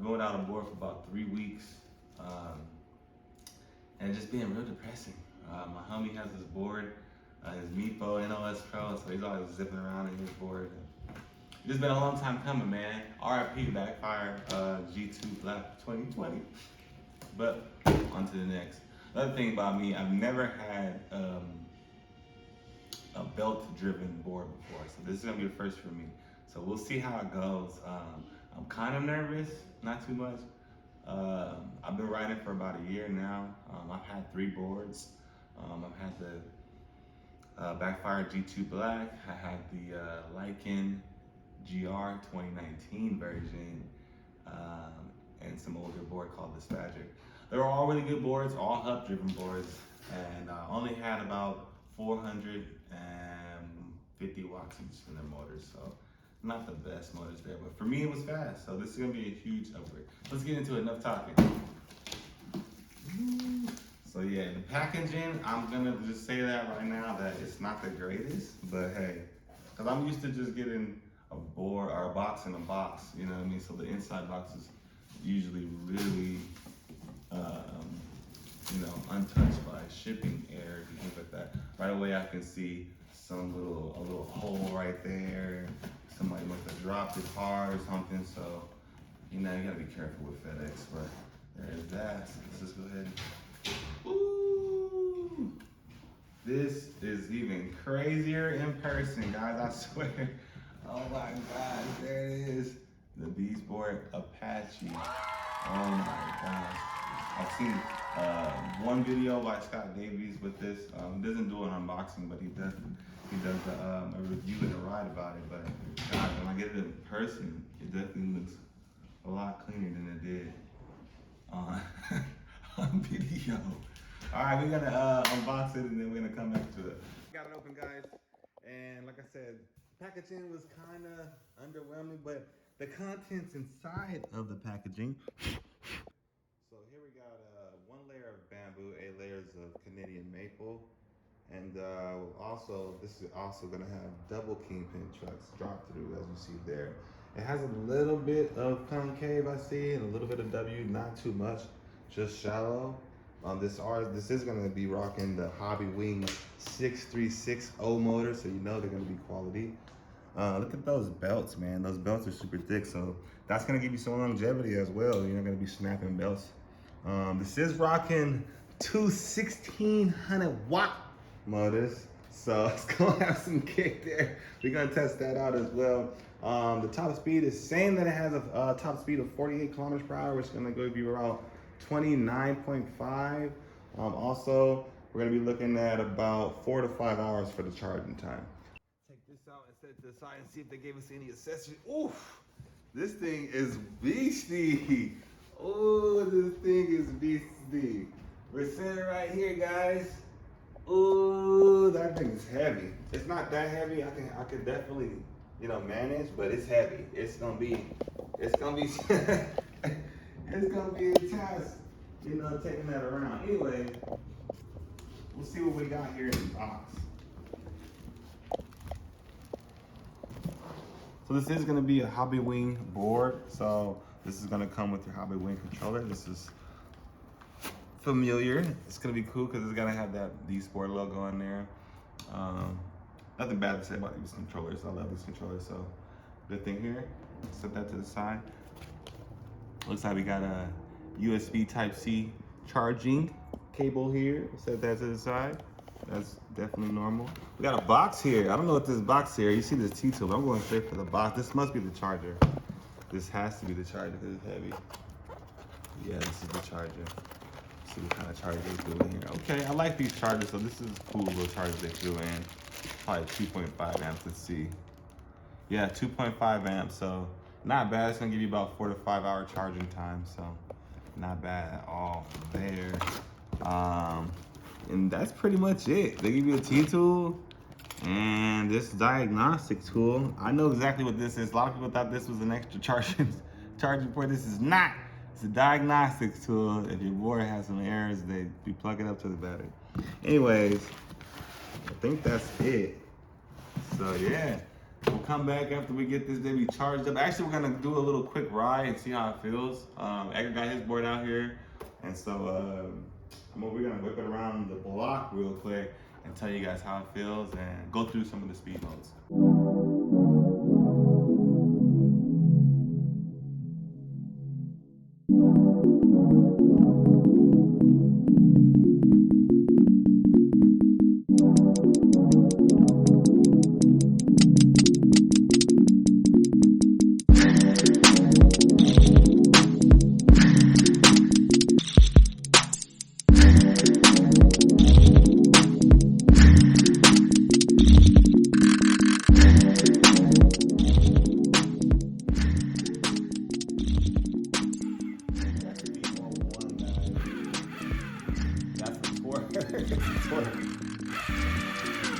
been without a board for about 3 weeks, and just being real depressing. My homie has this board, his Meepo NOS Pro, so he's always zipping around in his board. It's been a long time coming, man. RIP Backfire G2 Black 2020. But on to the next. Another thing about me, I've never had a belt-driven board before, so this is gonna be the first for me. So we'll see how it goes. I'm kind of nervous, not too much. I've been riding for about a year now. I've had 3 boards. I've had the Backfire G2 Black. I had the Lycan GR 2019 version, and some older board called the Spagic. They were all really good boards, all hub-driven boards, and I only had about 450 watts each in their motors, so not the best motors there, but for me it was fast, so this is gonna be a huge upgrade. Let's get into it, enough talking. So yeah, the packaging, I'm gonna just say that right now that it's not the greatest, but hey, because I'm used to just getting a board or a box in a box, you know what I mean? So the inside box is usually really, you know, untouched by shipping errors and things like that. Right away I can see a little hole right there. Somebody must have dropped it hard or something, so you know, you gotta be careful with FedEx, but there's that. So let's just go ahead and, ooh, this is even crazier in person, guys, I swear. Oh my God, there it is. The Beast Board Apache. Oh my gosh. I've seen one video by Scott Davies with this. He doesn't do an unboxing, but he does a review and a ride about it. But God, when I get it in person, it definitely looks a lot cleaner than it did on, on video. All right, we're gonna unbox it and then we're gonna come back to it. Got it open, guys, and like I said, packaging was kind of underwhelming, but the contents inside of the packaging. So here we got 1 layer of bamboo, 8 layers of Canadian maple, and also this is also gonna have double kingpin trucks drop through, as you see there. It has a little bit of concave, I see, and a little bit of W, not too much, just shallow. This is gonna be rocking the Hobby Wing 6360 motor, so you know they're gonna be quality. Look at those belts, man. Those belts are super thick, so that's gonna give you some longevity as well. You're not gonna be snapping belts. This is rocking 2 1600 watt motors, so it's gonna have some kick there. We're gonna test that out as well. The top speed is saying that it has a top speed of 48 kilometers per hour, which is gonna give you around 29.5. Also, we're gonna be looking at about 4 to 5 hours for the charging time. Take this out and set it to the side and see if they gave us any accessories. Oof, this thing is beastie. Oh, this thing is beastie. We're sitting right here, guys. Oh, that thing is heavy. It's not that heavy. I could definitely, you know, manage, but it's heavy. It's gonna be it's gonna be a task, you know, taking that around. Anyway, we'll see what we got here in the box. So this is gonna be a Hobby Wing board. So this is gonna come with your Hobby Wing controller. This is familiar. It's gonna be cool because it's gonna have that D-Sport logo on there. Nothing bad to say about these controllers. I love this controller, so good thing here. Set that to the side. Looks like we got a USB Type-C charging cable here. Set that to the side. That's definitely normal. We got a box here. I don't know what this box here. You see this T-tube. I'm going straight for the box. This must be the charger. This has to be the charger because it's heavy. Yeah, this is the charger. Let's see what kind of charger they do in here. Okay, I like these chargers. So this is cool little chargers they do in. Probably 2.5 amps. Let's see. Yeah, 2.5 amps. So not bad. It's gonna give you about 4 to 5 hour charging time. So not bad at all there. And that's pretty much it. They give you a T-tool and this diagnostic tool. I know exactly what this is. A lot of people thought this was an extra charging port. This is not. It's a diagnostics tool. If your board has some errors, you plug it up to the battery. Anyways, I think that's it. So yeah, We'll come back after we get this baby charged up. Actually, we're gonna do a little quick ride and see how it feels. Edgar got his board out here, and so we're gonna whip it around the block real quick and tell you guys how it feels and go through some of the speed modes.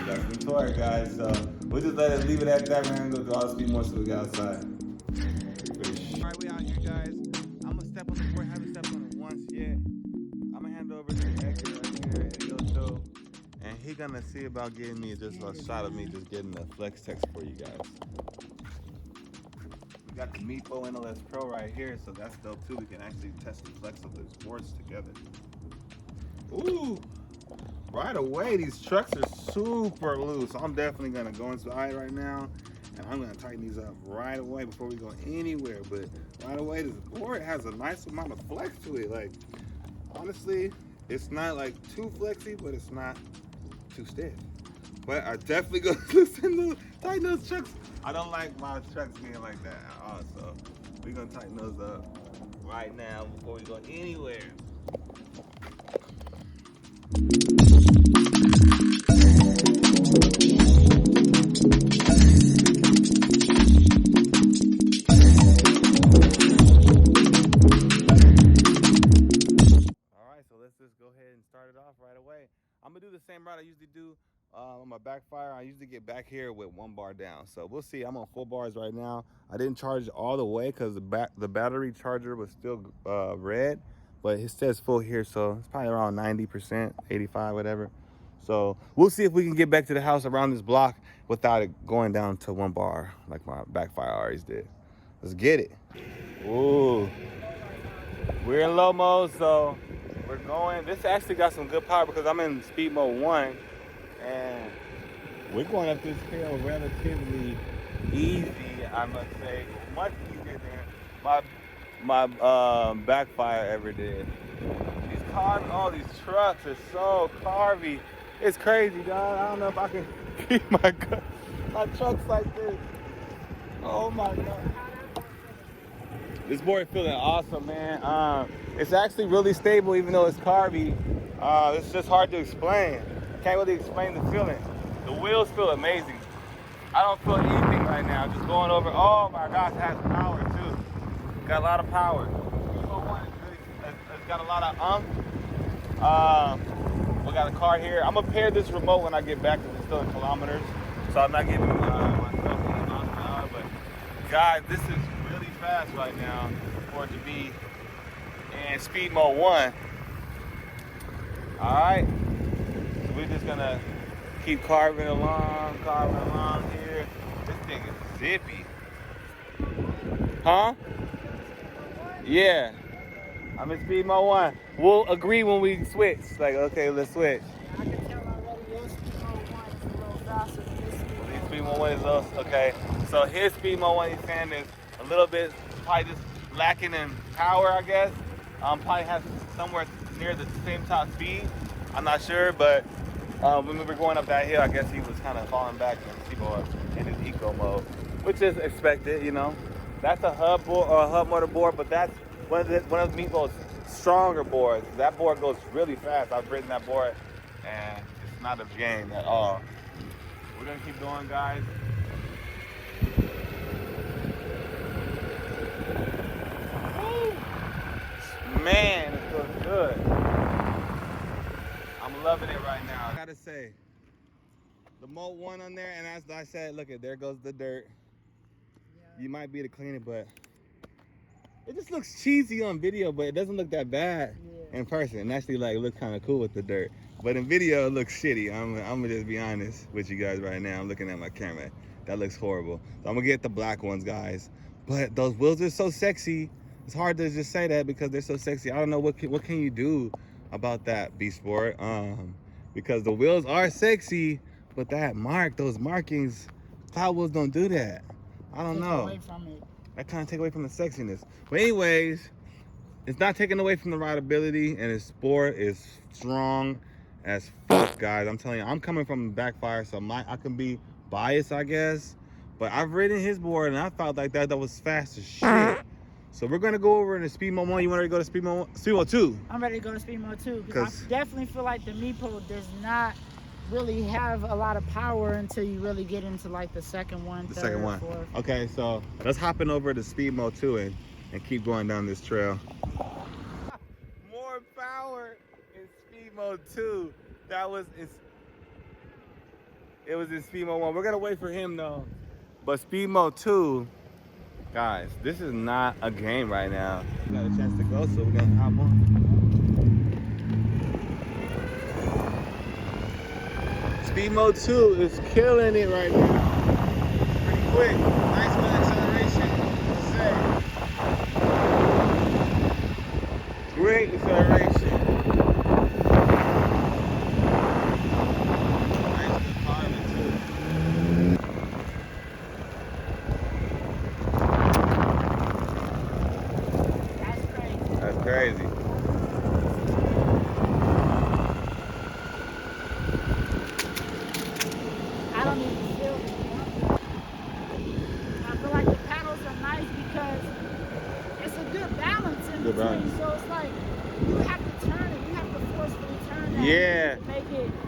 That's the torque, guys. So we'll just leave it at that, man. Go do all the speed more so we get outside. All right, we out here, guys. I'm gonna step on the board. Haven't stepped on it once yet. I'm gonna hand over to Edgar right here at Yoto, and he gonna see about getting me just a shot of me just getting the flex text for you guys. We got the Meepo NLS Pro right here, so that's dope too. We can actually test the flex of those boards together. Ooh. Right away, these trucks are super loose. So I'm definitely gonna go inside right now and I'm gonna tighten these up right away before we go anywhere. But right away, this board has a nice amount of flex to it. Like, honestly, it's not like too flexy, but it's not too stiff. But I definitely gonna listen to tighten those trucks. I don't like my trucks being like that at all. So we're gonna tighten those up right now before we go anywhere. Go ahead and start it off right away. I'm gonna do the same route I usually do on my backfire. I usually get back here with 1 bar down. So we'll see. I'm on 4 bars right now. I didn't charge all the way because the battery charger was still red, but it says full here, so it's probably around 90%, 85, whatever. So we'll see if we can get back to the house around this block without it going down to 1 bar like my backfire always did. Let's get it. Ooh, we're in low mode, so we're going. This actually got some good power because I'm in speed mode 1, and we're going up this hill relatively easy. I must say, much easier than my backfire ever did. These cars, all these trucks are so carvy. It's crazy, dog. I don't know if I can keep my trucks like this. Oh my God. This board feeling awesome, man. It's actually really stable, even though it's carby. It's just hard to explain. Can't really explain the feeling. The wheels feel amazing. I don't feel anything right now. Just going over. Oh my gosh, it has power too. Got a lot of power. It's got a lot of we got a car here. I'm gonna pair this remote when I get back because it's still in kilometers, so I'm not giving myself any miles per hour. But guys, this is really fast right now for it to be in speed mode 1. All right, so we're just gonna keep carving along here. This thing is zippy. Huh? Yeah, I'm in speed mode 1. We'll agree when we switch. Like, okay, let's switch. I can tell already your speed mode 1 is a little faster than this speed mode 1. Speed mode 1 is also, okay. So his speed mode 1, he's saying, is a little bit, probably just lacking in power, I guess. Probably has somewhere near the same top speed. I'm not sure, but when we were going up that hill, I guess he was kind of falling back in his eco mode, which is expected, you know. That's a hub board or a hub motor board, but that's one of Meepo's stronger boards. That board goes really fast. I've ridden that board, and it's not a game at all. We're gonna keep going, guys. Woo! Man, it feels good. I'm loving it right now. I gotta say, the Mode 1 on there, and as I said, look at there goes the dirt. Yeah. You might be able to clean it, but it just looks cheesy on video, but it doesn't look that bad in person. And actually, like, it looks kind of cool with the dirt. But in video, it looks shitty. I'm gonna just be honest with you guys right now. I'm looking at my camera. That looks horrible. So I'm gonna get the black ones, guys. But those wheels are so sexy. It's hard to just say that because they're so sexy. I don't know what can you do about that, B Sport. Because the wheels are sexy, but those markings, cloud wheels don't do that. I don't know. Away from it. That kind of take away from the sexiness. But anyways, it's not taking away from the rideability, and its sport is strong as fuck, guys. I'm telling you, I'm coming from backfire, so I can be biased, I guess. But I've ridden his board, and I felt like that was fast as shit. So we're gonna go over in the Speed Mode 1. You want to go to Speed Mode 2? I'm ready to go to Speed Mode 2 because I definitely feel like the Meepo does not really have a lot of power until you really get into like the second one, fourth. Okay, so let's hop in over to Speed Mode 2 and keep going down this trail. More power in Speed Mode 2. It was in Speed Mode 1. We're gonna wait for him though. But Speed Mode 2, guys, this is not a game right now. We got a chance to go, so we're gonna hop on. Speed Mode 2 is killing it right now. Pretty quick. Nice with acceleration. Let's say. Great acceleration. Nice with climbing too. That's crazy. That's crazy. I don't even feel it. I feel like the paddles are nice because it's a good balance in Good between. balance. So it's like you have to turn it. You have to forcefully turn that. Yeah.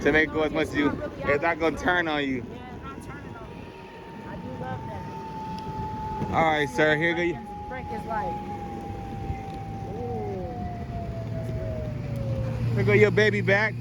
To make it go as much as you. It's not gonna turn on you. Yeah, it's not turning on you. I do love that. All right, sir. Here go you. Brake is like, ooh, that's good. Here go your baby back.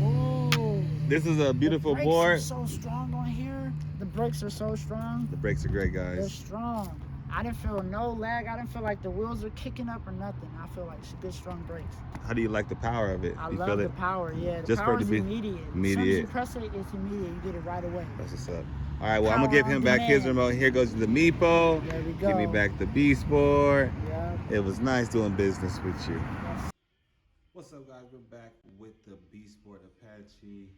Ooh. This is a beautiful The board. brakes are so strong on here. The brakes are so strong. The brakes are great, They're guys. strong. I didn't feel no lag. I didn't feel like the wheels are kicking up or nothing. I feel like it's good, strong brakes. How do you like the power of it? I You love feel the it? power. Yeah, the Just for power it to is be immediate. As soon as immediate. you press it, it's immediate. You get it right away. That's what's up. All right, well, I'm gonna Power give him on back his demand. remote. Here goes the Meepo. There we go. Give me back the B Sport. Yeah. It was nice doing business with you. What's up, guys? We're back with the B Sport Apache.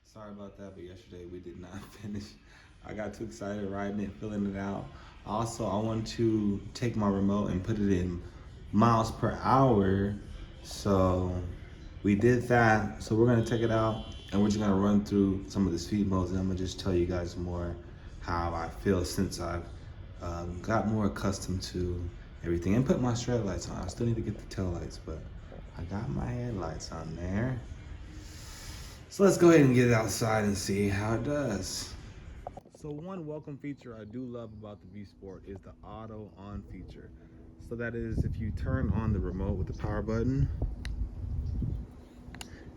Sorry about that, but yesterday we did not finish. I got too excited riding it, filling it out. Also, I want to take my remote and put it in miles per hour. So we did that. So we're gonna take it out and we're just gonna run through some of the speed modes, and I'm gonna just tell you guys more how I feel since I've got more accustomed to everything and put my straight lights on. I still need to get the tail lights, but I got my headlights on there. So let's go ahead and get it outside and see how it does. So one welcome feature I do love about the V Sport is the auto on feature. So that is, if you turn on the remote with the power button,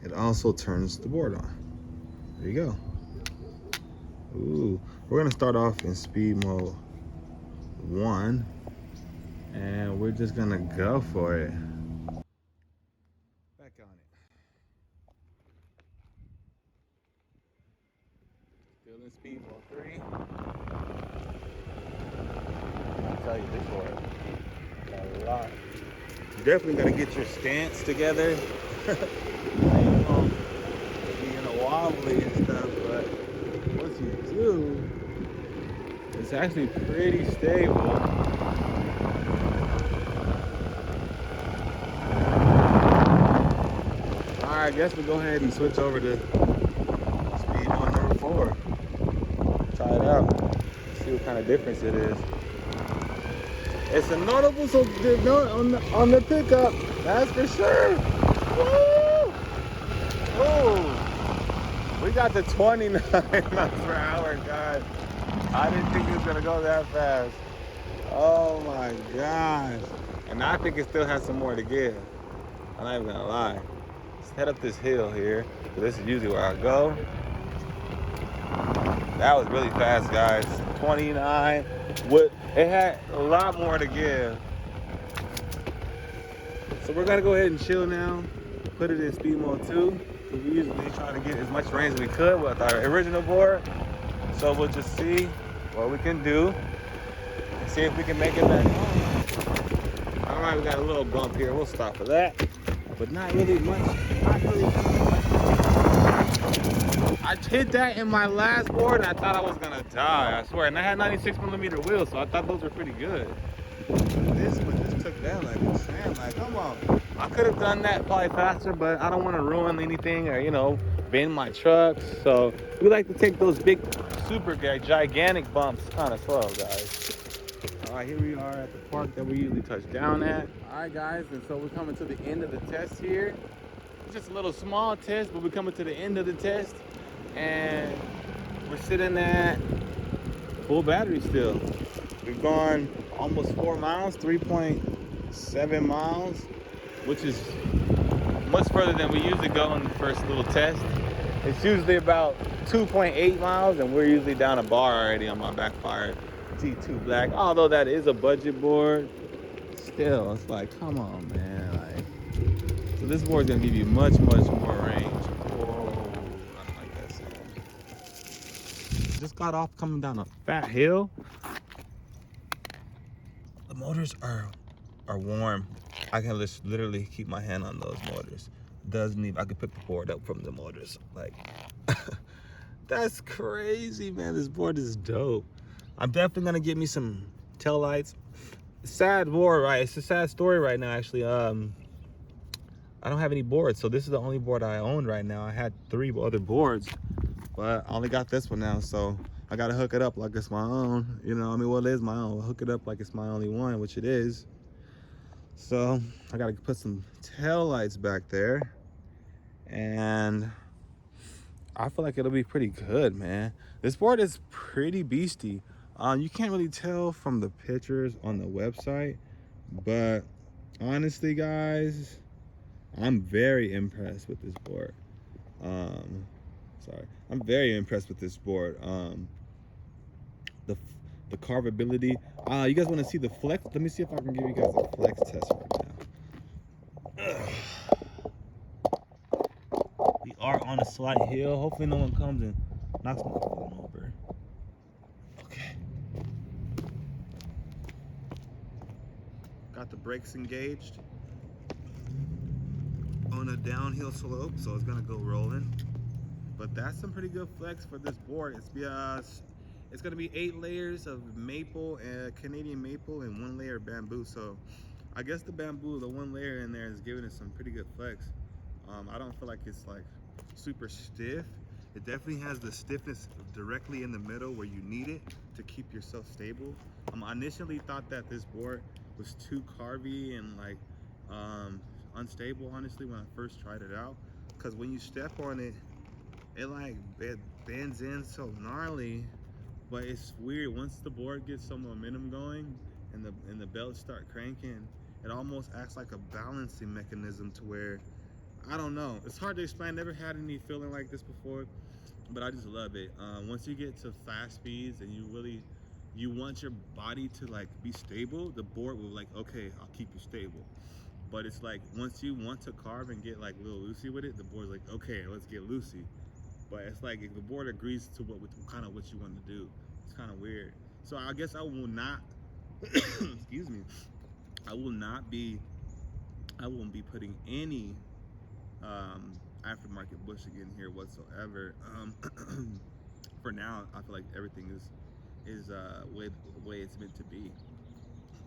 it also turns the board on. There you go. Ooh, we're gonna start off in speed mode 1, and we're just gonna go for it. Back on it. Still in speed mode 3. I'll tell you this one, a lot. You definitely gotta get your stance together. Being wobbly and stuff, but once you do, it's actually pretty stable. Alright, I guess we'll go ahead and switch over to speed mode number 4. Try it out. See what kind of difference it is. It's a notable note on the pickup, that's for sure. Woo! Ooh. We got to 29 miles per hour, guys. I didn't think it was gonna go that fast. Oh my gosh. And I think it still has some more to give. I'm not even gonna lie. Let's head up this hill here. This is usually where I go. That was really fast, guys. 29. It had a lot more to give. So we're gonna go ahead and chill now. Put it in speed mode 2. We usually try to get as much range as we could with our original board. So we'll just see what we can do and see if we can make it back home. All right, we got a little bump here. We'll stop for that, but not really much. Not really much. I hit that in my last board and I thought I was gonna die, I swear. And I had 96mm wheels, so I thought those were pretty good. This one just took down like a sand. Like, come on. I could have done that probably faster, but I don't want to ruin anything or, you know, bend my trucks. So we like to take those big, super gigantic bumps kind of slow, guys. All right, here we are at the park that we usually touch down at. All right, guys, and so we're coming to the end of the test here. It's just a little small test, but we're coming to the end of the test. And we're sitting at full battery still. We've gone almost 4 miles, 3.7 miles, which is much further than we usually go in the first little test. It's usually about 2.8 miles, and we're usually down a bar already on my backfired G2 Black. Although that is a budget board, still, it's like, come on, man. Like, so this board's gonna give you much more range. Just got off coming down a fat hill. The motors are warm. I can just literally keep my hand on those motors. Doesn't even, I could pick the board up from the motors. Like, that's crazy, man. This board is dope. I'm definitely gonna get me some tail lights. Sad board, right? It's a sad story right now, actually. I don't have any boards, so this is the only board I own right now. I had 3 other boards, but I only got this one now, so I gotta hook it up like it's my own. You know, I mean, well, it is my own. I'll hook it up like it's my only one, which it is. So I gotta put some tail lights back there, and I feel like it'll be pretty good, man. This board is pretty beastie. You can't really tell from the pictures on the website, but honestly, guys, I'm very impressed with this board. I'm very impressed with this board. The carvability. You guys want to see the flex? Let me see if I can give you guys a flex test right now. We are on a slight hill. Hopefully no one comes and knocks my phone over. Okay. Got the brakes engaged on a downhill slope, so it's gonna go rolling. But that's some pretty good flex for this board. It's gonna be 8 layers of maple, Canadian maple, and 1 layer of bamboo. So I guess the bamboo, the 1 layer in there, is giving it some pretty good flex. I don't feel like it's like super stiff. It definitely has the stiffness directly in the middle where you need it to keep yourself stable. I initially thought that this board was too carvy and like unstable, honestly, when I first tried it out, because when you step on it, it bends in so gnarly. But it's weird, once the board gets some momentum going and the belts start cranking, it almost acts like a balancing mechanism to where, I don't know, it's hard to explain. Never had any feeling like this before, but I just love it. Once you get to fast speeds and you want your body to like be stable, the board will like, okay, I'll keep you stable. But it's like, once you want to carve and get like a little loosey with it, the board's like, okay, let's get loosey. But it's like, if the board agrees to what you want to do, it's kind of weird. So I guess I will not, excuse me, I won't be putting any aftermarket bushing in here whatsoever. For now, I feel like everything is the way it's meant to be.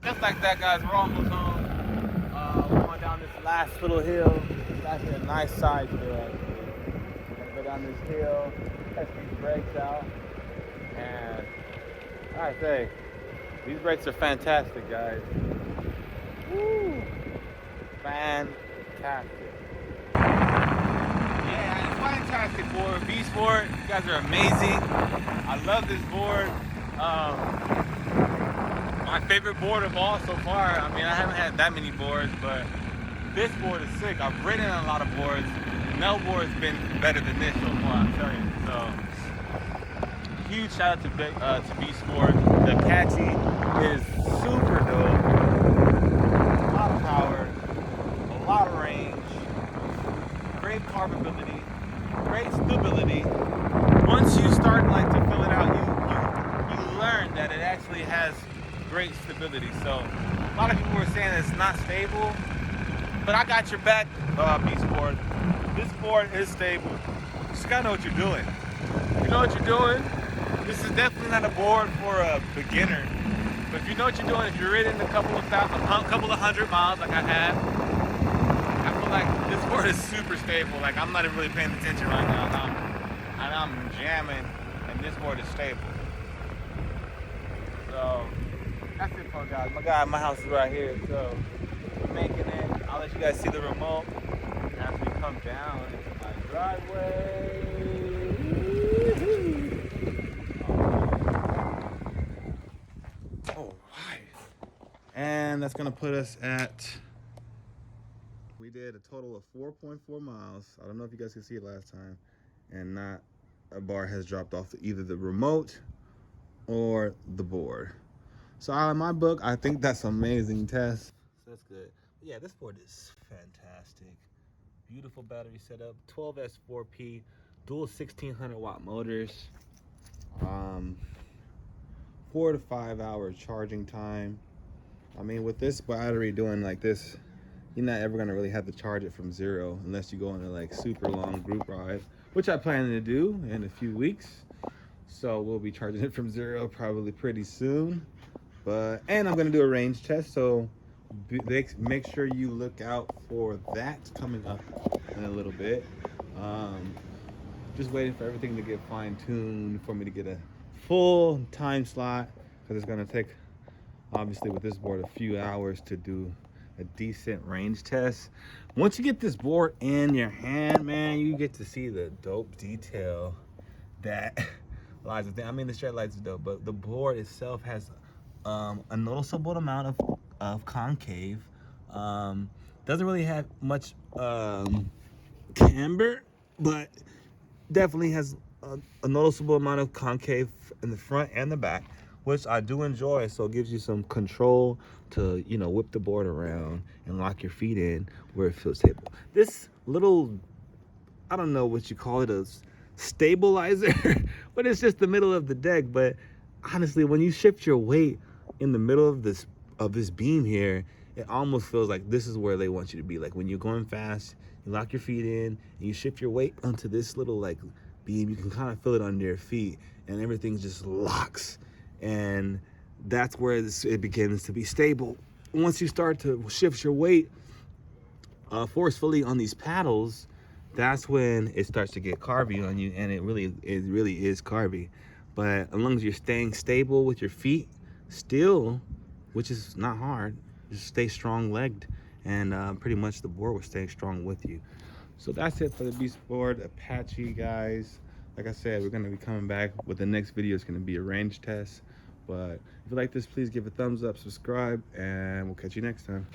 Just like that, guys, we're almost home. We're going down this last little hill. It's actually a nice side hill, actually. Go down this hill, test these brakes out, and I say, these brakes are fantastic, guys. Woo! Fantastic. Yeah, it's fantastic board. Beast board, you guys are amazing. I love this board. My favorite board of all so far. I mean, I haven't had that many boards, but this board is sick. I've ridden on a lot of boards. No board's been better than this so far, I'm telling you. So, huge shout out to Beast Sport. The Apache is super dope. A lot of power, a lot of range, great carvability, great stability. Once you start like to fill it out, you A lot of people were saying it's not stable, but I got your back, Beast Board. This board is stable. You just gotta know what you're doing. You know what you're doing? This is definitely not a board for a beginner. But if you know what you're doing, if you're ridden a couple of hundred miles like I have, I feel like this board is super stable. Like I'm not even really paying attention right now. I'm jamming, and this board is stable. So that's it for guys. My house is right here, so we're making it. I'll let you guys see the remote as we come down into my driveway. All right, and that's gonna put us at. We did a total of 4.4 miles. I don't know if you guys can see it last time, and not a bar has dropped off either the remote or the board. So in my book, I think that's an amazing test. So that's good. But yeah, this board is fantastic. Beautiful battery setup. 12S4P, dual 1600 watt motors. 4 to 5 hour charging time. I mean, with this battery doing like this, you're not ever gonna really have to charge it from zero unless you go on a like super long group ride, which I plan to do in a few weeks. So we'll be charging it from zero probably pretty soon. And I'm gonna do a range test, so make sure you look out for that coming up in a little bit. Just waiting for everything to get fine-tuned for me to get a full time slot, because it's gonna take, obviously with this board, a few hours to do a decent range test. Once you get this board in your hand, man, you get to see the dope detail that lies within. I mean, the straight lights are dope, but the board itself has a noticeable amount of concave. Doesn't really have much camber, but definitely has a noticeable amount of concave in the front and the back, which I do enjoy. So it gives you some control to, you know, whip the board around and lock your feet in where it feels stable. This little, I don't know what you call it, a stabilizer, but it's just the middle of the deck. But honestly, when you shift your weight in the middle of this beam here, it almost feels like this is where they want you to be. Like when you're going fast, you lock your feet in and you shift your weight onto this little like beam, you can kind of feel it under your feet and everything just locks. And that's where it begins to be stable. Once you start to shift your weight forcefully on these paddles, that's when it starts to get carvy on you, and it really is carvy. But as long as you're staying stable with your feet still, which is not hard, just stay strong-legged, and pretty much the board will stay strong with you. So that's it for the Beast Board Apache, guys. Like I said, we're gonna be coming back with the next video. It's gonna be a range test. But if you like this, please give a thumbs up, subscribe, and we'll catch you next time.